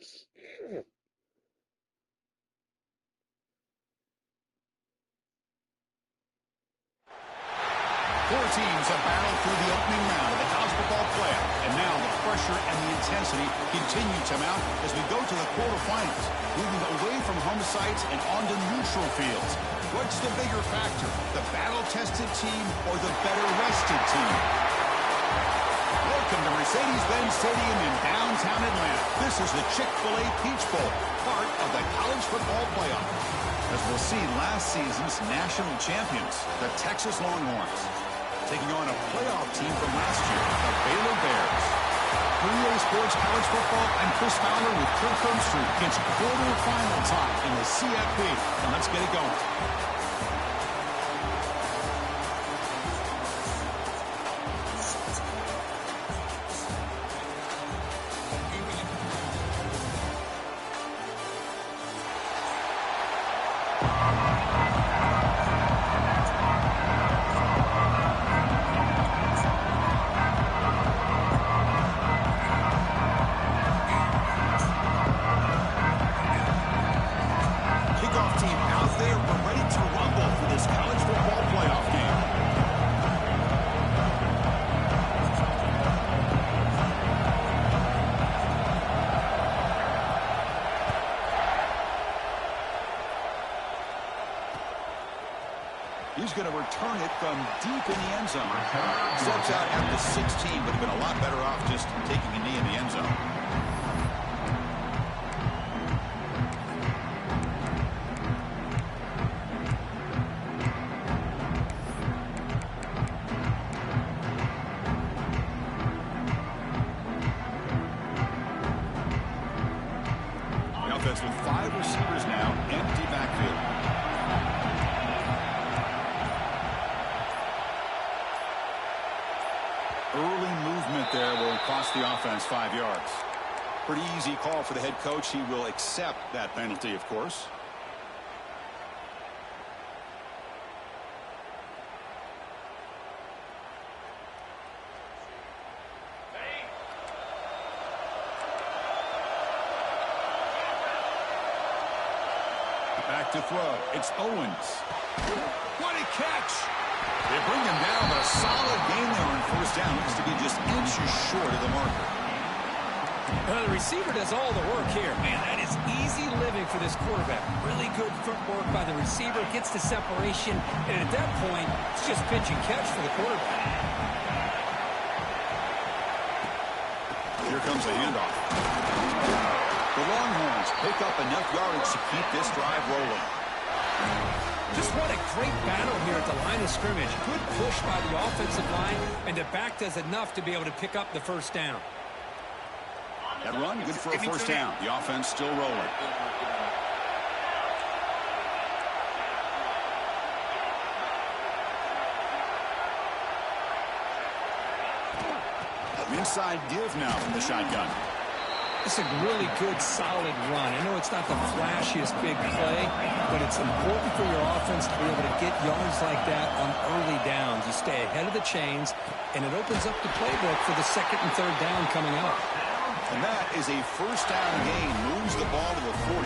Four teams have battled through the opening round of the college football playoff, and now the pressure and the intensity continue to mount as we go to the quarterfinals, moving away from home sites and onto neutral fields. What's the bigger factor, the battle-tested team or the better-rested team? Welcome to Mercedes-Benz Stadium in downtown Atlanta. This is the Chick-fil-A Peach Bowl, part of the college football playoff. As we'll see, last season's national champions, the Texas Longhorns, taking on a playoff team from last year, the Baylor Bears. For EA Sports College Football, I'm Chris Fowler with Kirk Herbstreit. It's quarterfinal time in the CFP, and let's get it going. He's going to return it from deep in the end zone. Steps out at the 16, but have been a lot better off just taking a knee in the end zone. The offense with 5 receivers now, empty backfield. Early movement there will cost the offense 5 yards. Pretty easy call for the head coach. He will accept that penalty, of course. Back to throw. It's Owens. What a catch! They bring him down, but a solid gain there on first down. Looks to be just inches short of the marker. Well, the receiver does all the work here. Man, that is easy living for this quarterback. Really good footwork by the receiver. Gets the separation, and at that point, it's just pitch and catch for the quarterback. Here comes the handoff. The Longhorns pick up enough yardage to keep this drive rolling. Just what a great battle here at the line of scrimmage. Good push by the offensive line, and the back does enough to be able to pick up the first down. That run, good for a first down. The offense still rolling. Inside give now from the shotgun. It's a really good, solid run. I know it's not the flashiest big play, but it's important for your offense to be able to get yards like that on early downs. You stay ahead of the chains, and it opens up the playbook for the second and third down coming up. And that is a first down gain. Moves the ball to the 40.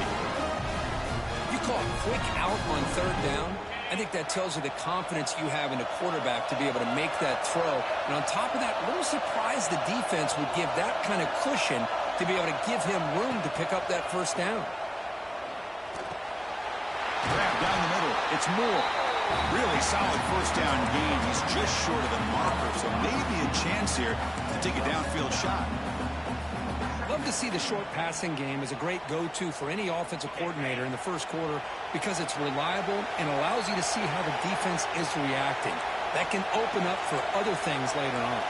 You call a quick out on third down. I think that tells you the confidence you have in a quarterback to be able to make that throw. And on top of that, a little surprised the defense would give that kind of cushion to be able to give him room to pick up that first down. Grab down the middle. It's Moore. Really solid first down gain. He's just short of the marker, so maybe a chance here to take a downfield shot. Love to see the short passing game as a great go-to for any offensive coordinator in the first quarter because it's reliable and allows you to see how the defense is reacting. That can open up for other things later on.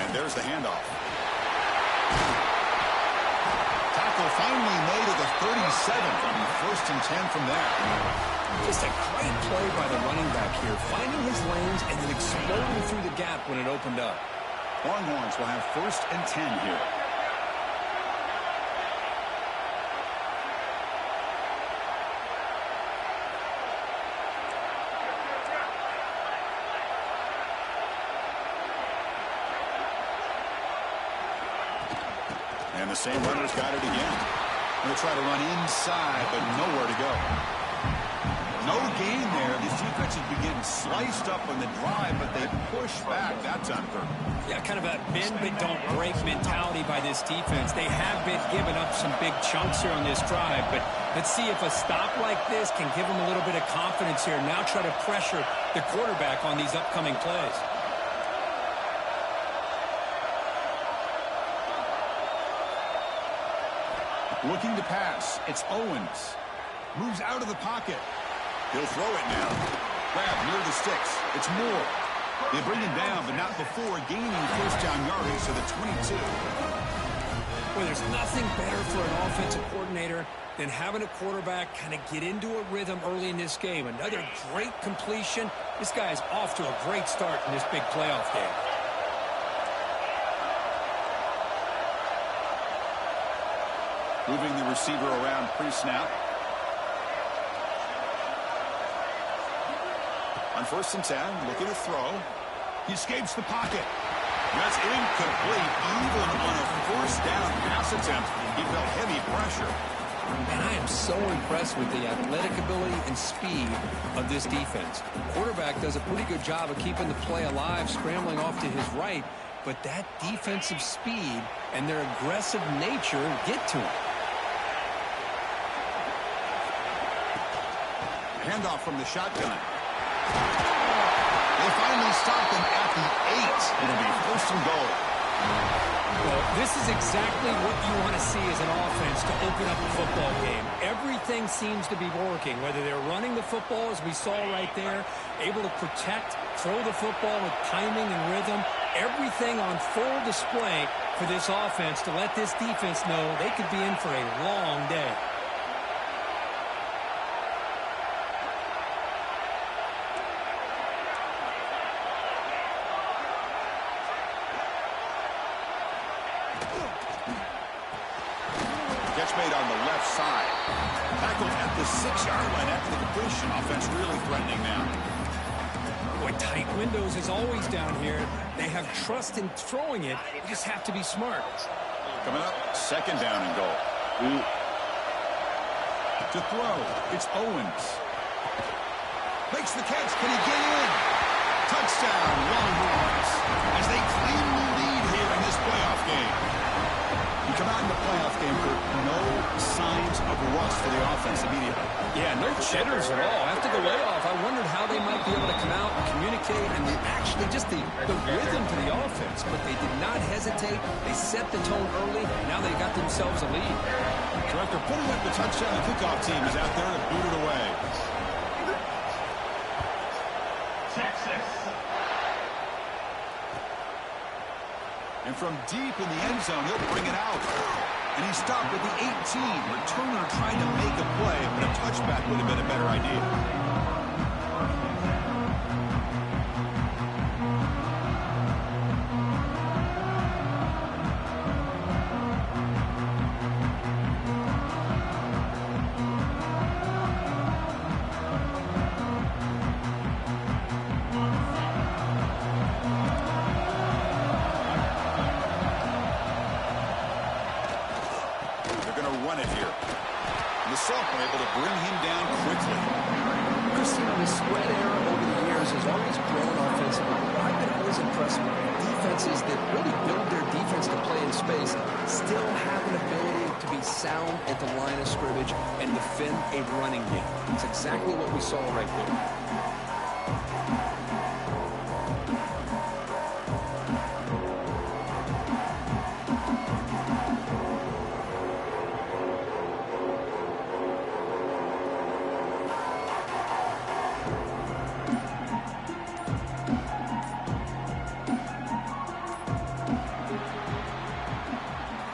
And there's the handoff. Tackle finally made at the 37th. First and 10 from there. Just a great play by the running back here, finding his lanes and then exploding through the gap when it opened up. Longhorns will have first and 10 here. And the same runner's got it again. Going to try to run inside, but nowhere to go. No gain there. These defenses be getting sliced up on the drive, but they push back that time, Kirk. Yeah, kind of a bend but don't break mentality by this defense. They have been giving up some big chunks here on this drive, but let's see if a stop like this can give them a little bit of confidence here. Now try to pressure the quarterback on these upcoming plays. Looking to pass. It's Owens. Moves out of the pocket. He'll throw it now. Grab near the sticks. It's Moore. They bring him down, but not before gaining first down yardage to the 22. Well, there's nothing better for an offensive coordinator than having a quarterback kind of get into a rhythm early in this game. Another great completion. This guy is off to a great start in this big playoff game. Moving the receiver around pre-snap. On 1st and 10, looking to throw. He escapes the pocket. That's incomplete. Even on a 1st down pass attempt, he felt heavy pressure. And I am so impressed with the athletic ability and speed of this defense. Quarterback does a pretty good job of keeping the play alive, scrambling off to his right, but that defensive speed and their aggressive nature get to him. Handoff from the shotgun. They finally stop him at the 8. It'll be 1st and goal. Well, this is exactly what you want to see as an offense to open up a football game. Everything seems to be working, whether they're running the football, as we saw right there, able to protect, throw the football with timing and rhythm, everything on full display for this offense to let this defense know they could be in for a long day. Made on the left side. Tackled at the 6-yard line after the completion. Offense really threatening now. Boy, tight windows is always down here. They have trust in throwing it. You just have to be smart. Coming up, 2nd down and goal. To throw, it's Owens. Makes the catch. Can he get in? Touchdown, Longhorns. As they claim the lead here in this playoff game. You come out in the playoff game for no signs of rust for the offense immediately. Yeah, no jitters at all. After the layoff, I wondered how they might be able to come out and communicate and actually just the rhythm to the offense. But they did not hesitate. They set the tone early. Now they got themselves a lead. So after putting up the touchdown, the kickoff team is out there to boot it away. And from deep in the end zone, he'll bring it out. And he stopped at the 18. Returner trying to make a play, but a touchback would have been a better idea. Sophomore able to bring him down quickly. Chris, the spread era over the years has always grown offensively. I've been always impressed with defenses that really build their defense to play in space, still have an ability to be sound at the line of scrimmage and defend a running game. It's exactly what we saw right there.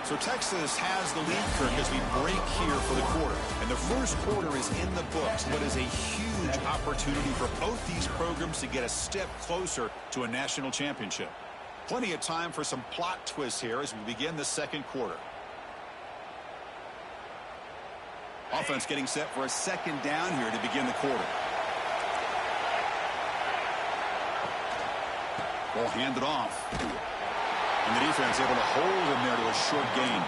So Texas has the lead, Kirk, as we break here for the quarter. And the first quarter is in the books, but is a huge opportunity for both these programs to get a step closer to a national championship. Plenty of time for some plot twists here as we begin the second quarter. Offense getting set for a 2nd down here to begin the quarter. Ball handed off. And the defense able to hold him there to a short gain.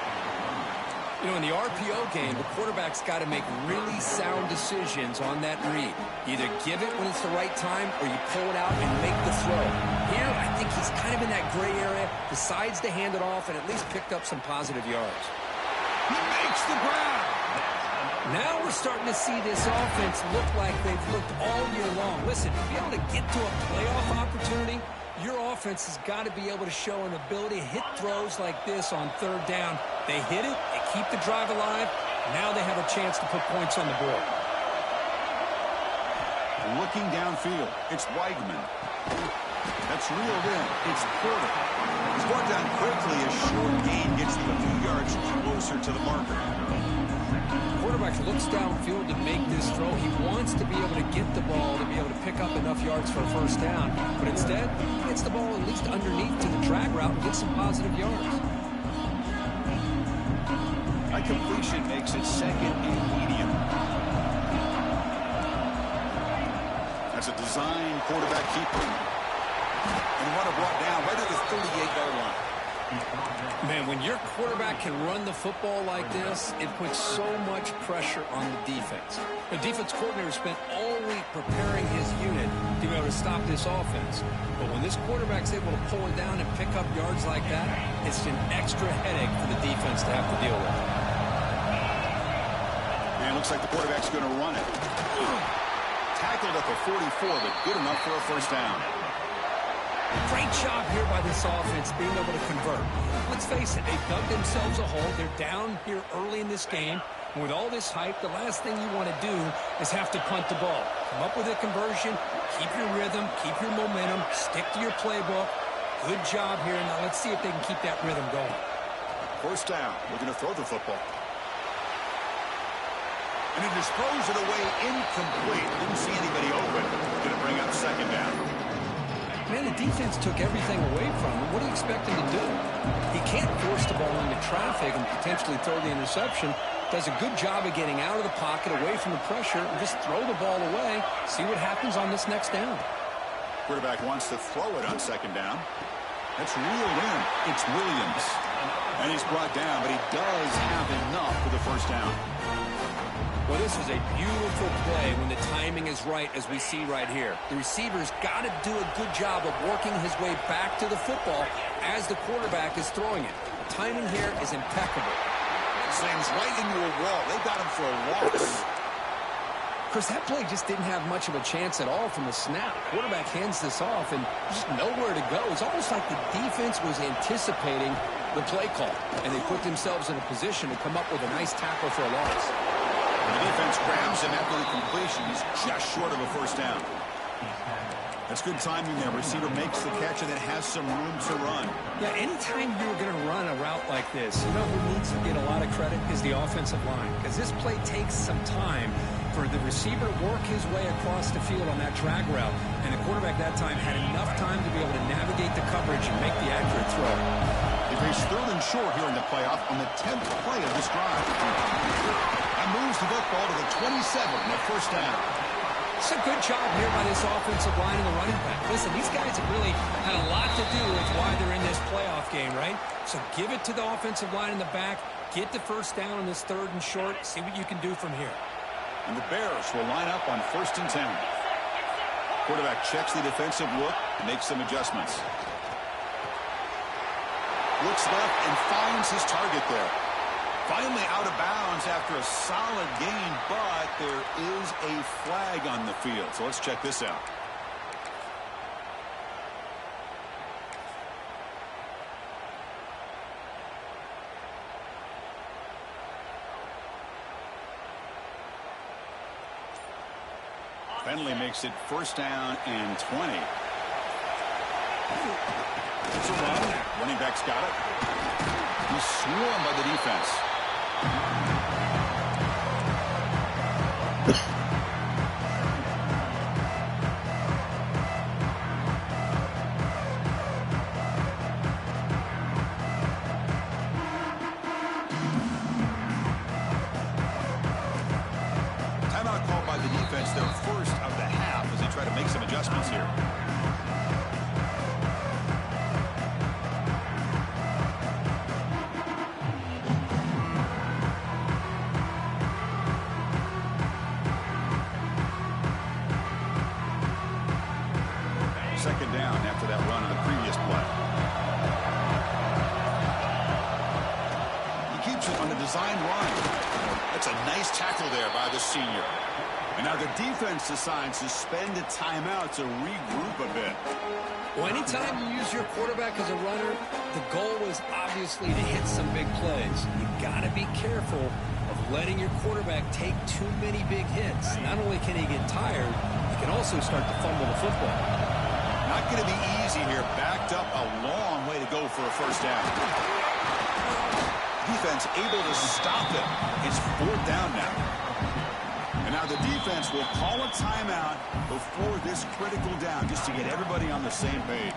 You know, in the RPO game, the quarterback's got to make really sound decisions on that read. Either give it when it's the right time or you pull it out and make the throw. Here, I think he's kind of in that gray area, decides to hand it off and at least picked up some positive yards. He makes the grab. Now we're starting to see this offense look like they've looked all year long. Listen, to be able to get to a playoff opportunity, your offense has got to be able to show an ability to hit throws like this on third down. They hit it, they keep the drive alive. Now they have a chance to put points on the board. Looking downfield, it's Weigman. That's reeled in. It's Porter. He's brought down quickly. A short gain gets them a few yards closer to the marker. Quarterback looks downfield to make this throw. He wants to be able to get the ball to be able to pick up enough yards for a first down. But instead, he gets the ball at least underneath to the drag route and gets some positive yards. That completion makes it second and medium. That's a design quarterback keeper. And runner brought down right at the 38-yard line. Man, when your quarterback can run the football like this, it puts so much pressure on the defense. The defense coordinator spent all week preparing his unit to be able to stop this offense. But when this quarterback's able to pull it down and pick up yards like that, it's an extra headache for the defense to have to deal with. And it looks like the quarterback's going to run it. Tackled at the 44, but good enough for a first down. Great job here by this offense being able to convert. Let's face it, they've dug themselves a hole. They're down here early in this game. And with all this hype, the last thing you want to do is have to punt the ball. Come up with a conversion, keep your rhythm, keep your momentum, stick to your playbook. Good job here. Now let's see if they can keep that rhythm going. First down. Looking to throw the football. And he just throws it away incomplete. Didn't see anybody open. Going to bring up second down. Man, the defense took everything away from him. What do you expect him to do? He can't force the ball into traffic and potentially throw the interception. Does a good job of getting out of the pocket, away from the pressure, and just throw the ball away. See what happens on this next down. Quarterback wants to throw it on second down. That's reeled in. It's Williams. And he's brought down, but he does have enough for the first down. Well, this is a beautiful play when the timing is right, as we see right here. The receiver's got to do a good job of working his way back to the football as the quarterback is throwing it. The timing here is impeccable. Slams right into a wall. They got him for a loss. Chris, that play just didn't have much of a chance at all from the snap. Quarterback hands this off and just nowhere to go. It's almost like the defense was anticipating the play call, and they put themselves in a position to come up with a nice tackle for a loss. The defense grabs him after the completion. He's just short of a first down. That's good timing there. Receiver makes the catch and then has some room to run. Yeah, anytime you're going to run a route like this, you know who needs to get a lot of credit is the offensive line. Because this play takes some time for the receiver to work his way across the field on that drag route. And the quarterback that time had enough time to be able to navigate the coverage and make the accurate throw. They face third and short here in the playoff on the 10th play of this drive. That moves the football to the 27, the first down. It's a good job here by this offensive line and the running back. Listen, these guys have really had a lot to do with why they're in this playoff game, right? So give it to the offensive line in the back. Get the first down on this third and short. See what you can do from here. And the Bears will line up on 1st and 10. Quarterback checks the defensive look, makes some adjustments. Looks left and finds his target there. Finally out of bounds after a solid gain, but there is a flag on the field. So let's check this out. Penalty makes it 1st down and 20. It's a run. Running back's got it. He's swarmed by the defense. Timeout called by the defense, their first of the half, as they try to make some adjustments here. after that run on the previous play. He keeps it on the design run. That's a nice tackle there by the senior. And now the defense decides to spend a timeout to regroup a bit. Well, anytime you use your quarterback as a runner, the goal is obviously to hit some big plays. You got to be careful of letting your quarterback take too many big hits. Not only can he get tired, he can also start to fumble the football. Not going to be easy here. Backed up a long way to go for a first down. Defense able to stop it. It's 4th down now. And now the defense will call a timeout before this critical down, just to get everybody on the same page.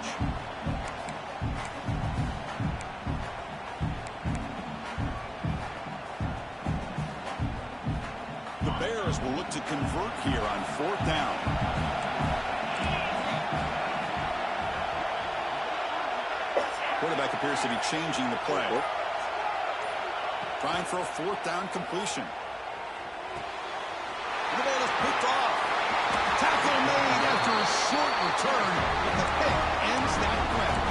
The Bears will look to convert here on 4th down. Quarterback appears to be changing the play. Trying for a 4th down completion. The ball is picked off. Tackle made after a short return, and the pick ends that threat.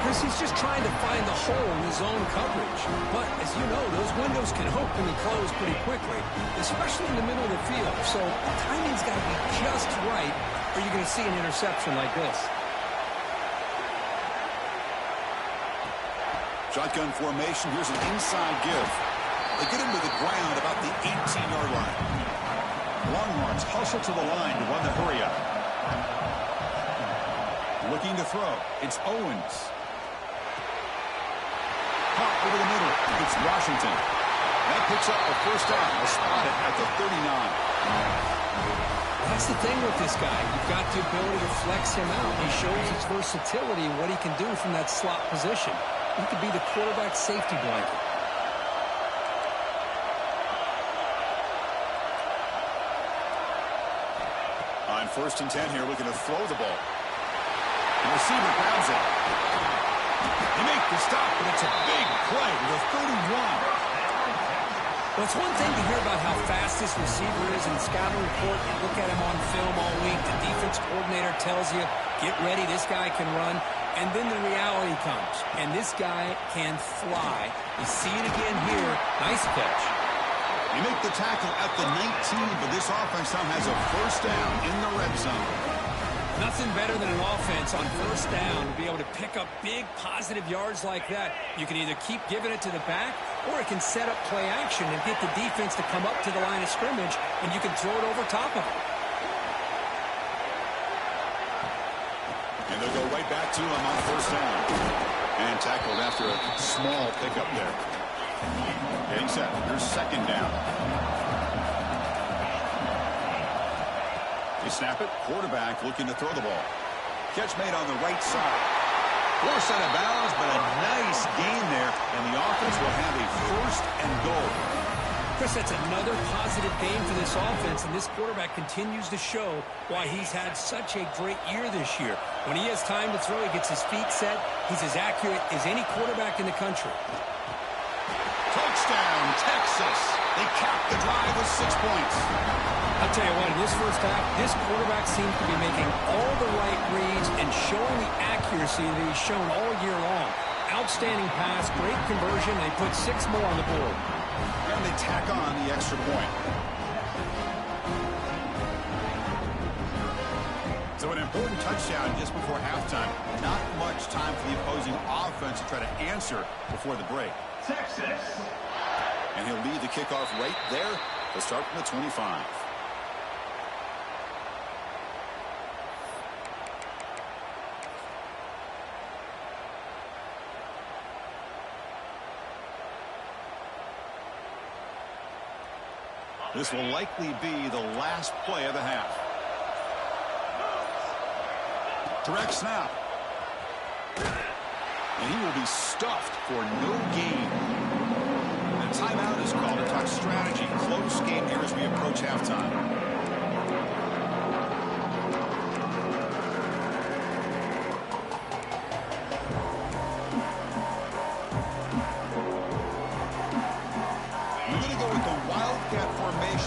Chris, he's just trying to find the hole in his own coverage. But, as you know, those windows can open and close pretty quickly, especially in the middle of the field. So, the timing's got to be just right, or you're going to see an interception like this. Shotgun formation. Here's an inside give. They get him to the ground about the 18-yard line. Longhorns hustle to the line to run the hurry up. Looking to throw. It's Owens. Caught over the middle. It's Washington. That picks up a first down. They'll spot it at the 39. That's the thing with this guy. You've got the ability to flex him out. He shows his versatility and what he can do from that slot position. He could be the quarterback safety blanket. On 1st and 10 here, looking to throw the ball. The receiver grabs it. They make the stop, but it's a big play to the 31. Well, it's one thing to hear about how fast this receiver is in the scouting report. You look at him on film all week. The defense coordinator tells you, get ready, this guy can run. And then the reality comes, and this guy can fly. You see it again here. Nice catch. You make the tackle at the 19, but this offense now has a first down in the red zone. Nothing better than an offense on first down to be able to pick up big positive yards like that. You can either keep giving it to the back, or it can set up play action and get the defense to come up to the line of scrimmage, and you can throw it over top of it. And they'll go right back to him on first down. And tackled after a small pickup there. Getting set. Here's 2nd down. They snap it. Quarterback looking to throw the ball. Catch made on the right side. Forced out of bounds, but a nice gain there. And the offense will have a 1st and goal. Chris, that's another positive game for this offense, and this quarterback continues to show why he's had such a great year this year. When he has time to throw, he gets his feet set. He's as accurate as any quarterback in the country. Touchdown, Texas. They cap the drive with 6 points. I'll tell you what, in this first half, this quarterback seems to be making all the right reads and showing the accuracy that he's shown all year long. Outstanding pass, great conversion. They put 6 more on the board. And they tack on the extra point. So an important touchdown just before halftime. Not much time for the opposing offense to try to answer before the break. Texas. And he'll lead the kickoff right there. They'll start from the 25. This will likely be the last play of the half. Direct snap. And he will be stuffed for no gain. And a timeout is called to talk strategy. Close game here as we approach halftime.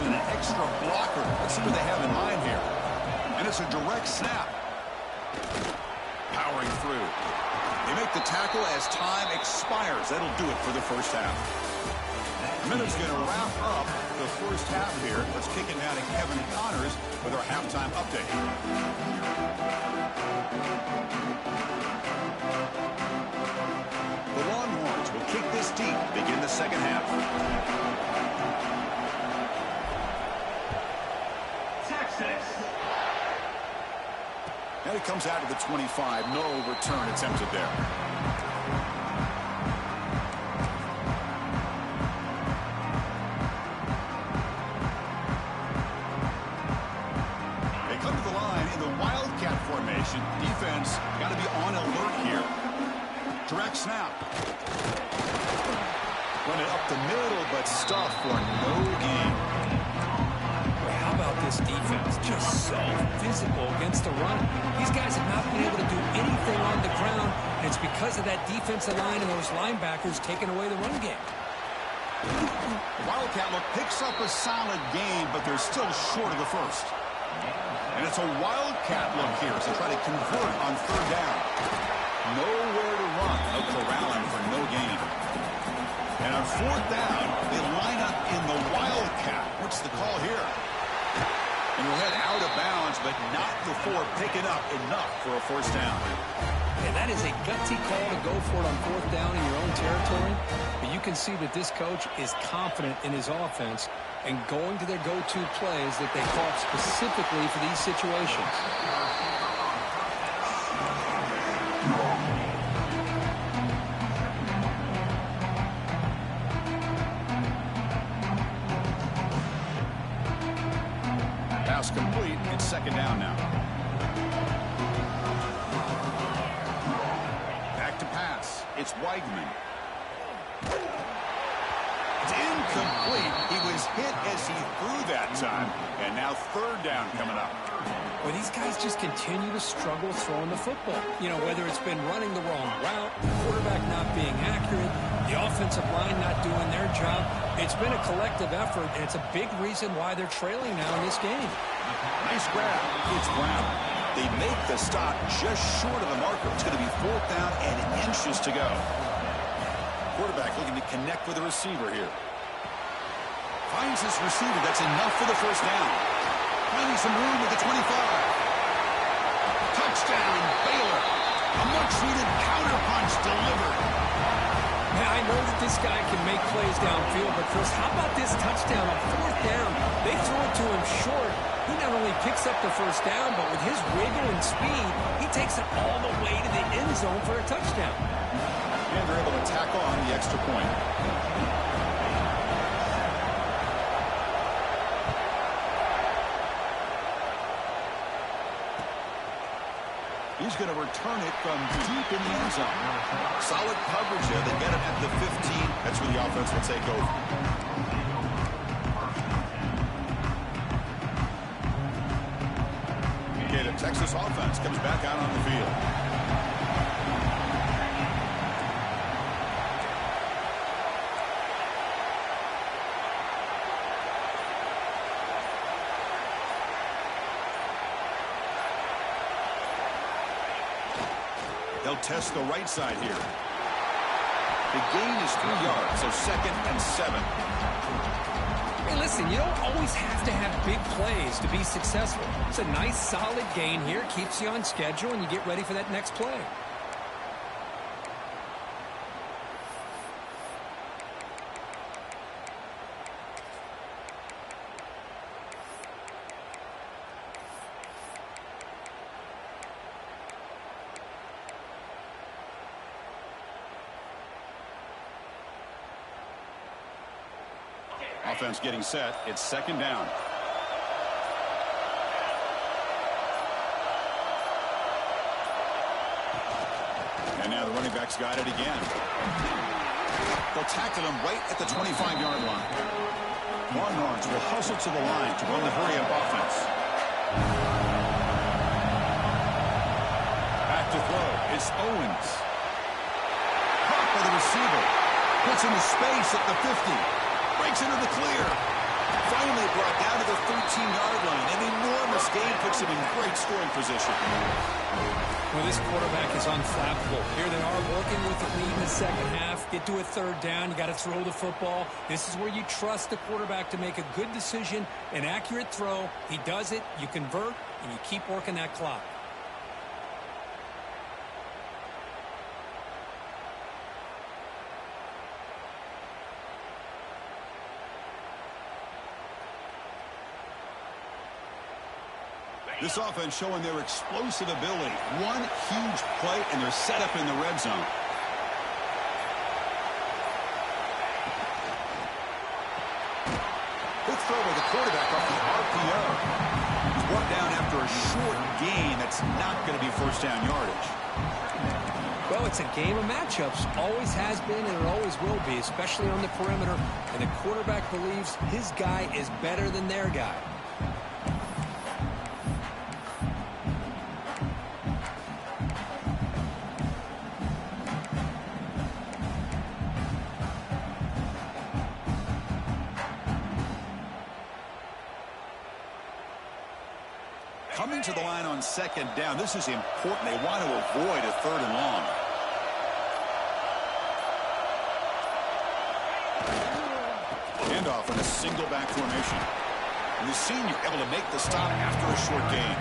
An extra blocker. Let's see what they have in mind here. And it's a direct snap. powering through. They make the tackle as time expires. That'll do it for the first half. Minute's going to wrap up the first half here. Let's kick it now to Kevin Connors with our halftime update. The Longhorns will kick this deep to begin the second half. Now he comes out to the 25. No return attempted there. They come to the line in the Wildcat formation. Defense got to be on alert here. Direct snap. Run it up the middle, but stuffed for no gain. How about this defense? Just so physical against the run. These guys have not been able to do anything on the ground, and it's because of that defensive line and those linebackers taking away the run game. The Wildcat look picks up a solid gain, but they're still short of the first. And it's a Wildcat look here as they try to convert on third down. Nowhere to run. They'll corral him for no gain. And on fourth down, they line up in the Wildcat. What's the call here? And we'll head out of bounds, but not before picking up enough for a first down. And that is a gutsy call to go for it on fourth down in your own territory. But you can see that this coach is confident in his offense and going to their go-to plays that they call specifically for these situations. Pass complete. It's second down now. Back to pass. It's Weigman. It's incomplete. He was hit as he threw that time. And now third down coming up. Well, these guys just continue to struggle throwing the football. You know, whether it's been running the wrong route, the quarterback not being accurate, the offensive line not doing their job. It's been a collective effort, and it's a big reason why they're trailing now in this game. Nice grab. It's Brown. They make the stop just short of the marker. It's going to be fourth down and inches to go. Quarterback looking to connect with the receiver here. Finds his receiver. That's enough for the first down. Finding some room at the 25. Touchdown, Baylor. A much-needed counterpunch delivered. Man, I know that this guy can make plays downfield, but Chris, how about this touchdown on fourth down? They throw it to him short. He not only picks up the first down, but with his wiggle and speed, he takes it all the way to the end zone for a touchdown. And they're able to tackle on the extra point. He's going to return it from deep in the end zone. Solid coverage there. They get it at the 15. That's where the offense will take over. Okay, the Texas offense comes back out on the field. They'll test the right side here. The gain is 3 yards, so second and 7. Hey, listen, you don't always have to have big plays to be successful. It's a nice, solid gain here. Keeps you on schedule, and you get ready for that next play. Offense getting set. It's second down. And now the running back's got it again. They'll tackle him right at the 25-yard line. Longhorns will hustle to the line to run the hurry-up offense. Back to throw. It's Owens. Caught by the receiver. Puts him in space at the 50. Breaks into the clear. Finally brought down to the 13-yard line. An enormous gain puts him in great scoring position. Well, this quarterback is unflappable. Here they are working with the lead in the second half. Get to a third down. You got to throw the football. This is where you trust the quarterback to make a good decision, an accurate throw. He does it, you convert, and you keep working that clock. This offense showing their explosive ability. One huge play, and they're set up in the red zone. Good throw by the quarterback off the RPO. He's brought down after a short gain. That's not going to be first down yardage. Well, it's a game of matchups. Always has been, and it always will be, especially on the perimeter. And the quarterback believes his guy is better than their guy. Coming to the line on second down. This is important. They want to avoid a third and long. Handoff in a single back formation. And the senior able to make the stop after a short gain.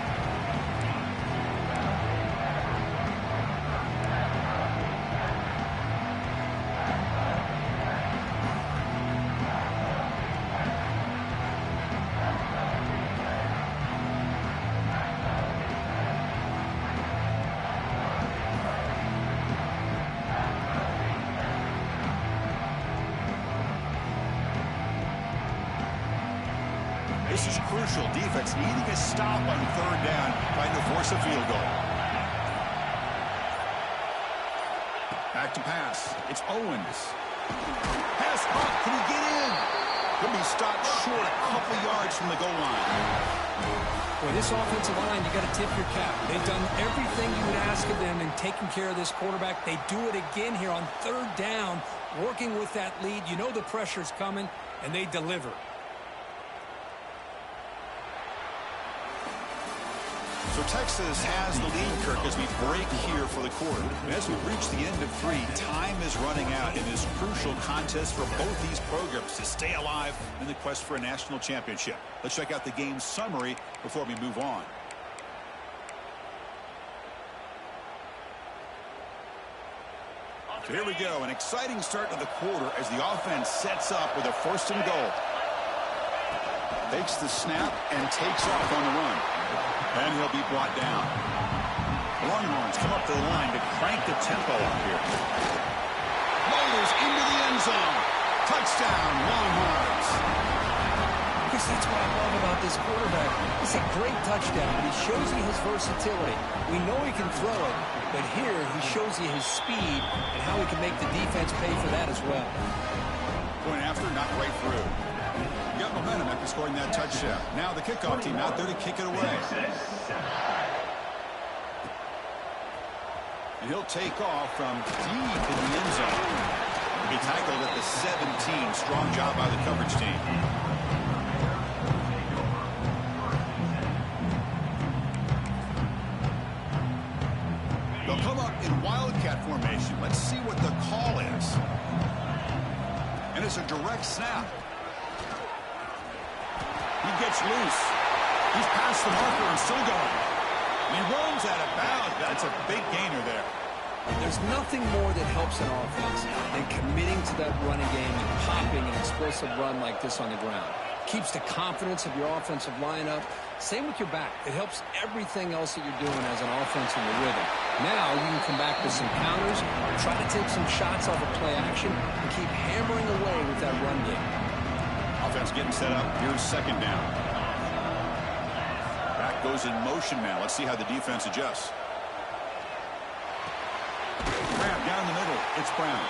This is crucial. Defense needing a stop on third down, trying to force a field goal. Back to pass. It's Owens. Pass up. Can he get in? He'll be stopped short a couple yards from the goal line. Boy, this offensive line, you got to tip your cap. They've done everything you would ask of them in taking care of this quarterback. They do it again here on third down, working with that lead. You know the pressure's coming, and they deliver. So Texas has the lead, Kirk, as we break here for the quarter. And as we reach the end of 3, time is running out in this crucial contest for both these programs to stay alive in the quest for a national championship. Let's check out the game summary before we move on. So here we go, an exciting start to the quarter as the offense sets up with a first and goal. Takes the snap and takes off on the run. And he'll be brought down. The Longhorns come up to the line to crank the tempo up here. Motors into the end zone. Touchdown, Longhorns. Because that's what I love about this quarterback. It's a great touchdown, but he shows you his versatility. We know he can throw it, but here he shows you his speed and how he can make the defense pay for that as well. Going after, not right through. Got momentum after scoring that touchdown. Now the kickoff team out there to kick it away. And he'll take off from deep in the end zone. He tackled at the 17. Strong job by the coverage team. They'll come up in wildcat formation. Let's see what the call is. And it's a direct snap. He gets loose. He's past the marker and still going. And he runs out of bounds. That's a big gainer there. There's nothing more that helps an offense than committing to that running game and popping an explosive run like this on the ground. Keeps the confidence of your offensive lineup. Same with your back. It helps everything else that you're doing as an offense in the rhythm. Now you can come back with some counters, try to take some shots off of play action, and keep hammering away with that run game. Offense getting set up. Here's second down. Back goes in motion now. Let's see how the defense adjusts. Grab down the middle. It's Brown.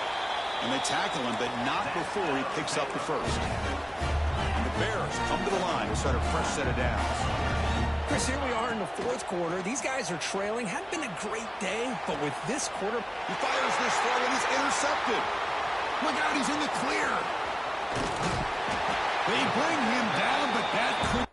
And they tackle him, but not before he picks up the first. And the Bears come to the line to start a fresh set of downs. Chris, here we are in the fourth quarter. These guys are trailing. Hadn't been a great day, but with this quarter... He fires this throw and he's intercepted. Look out, he's in the clear. They bring him down, but that could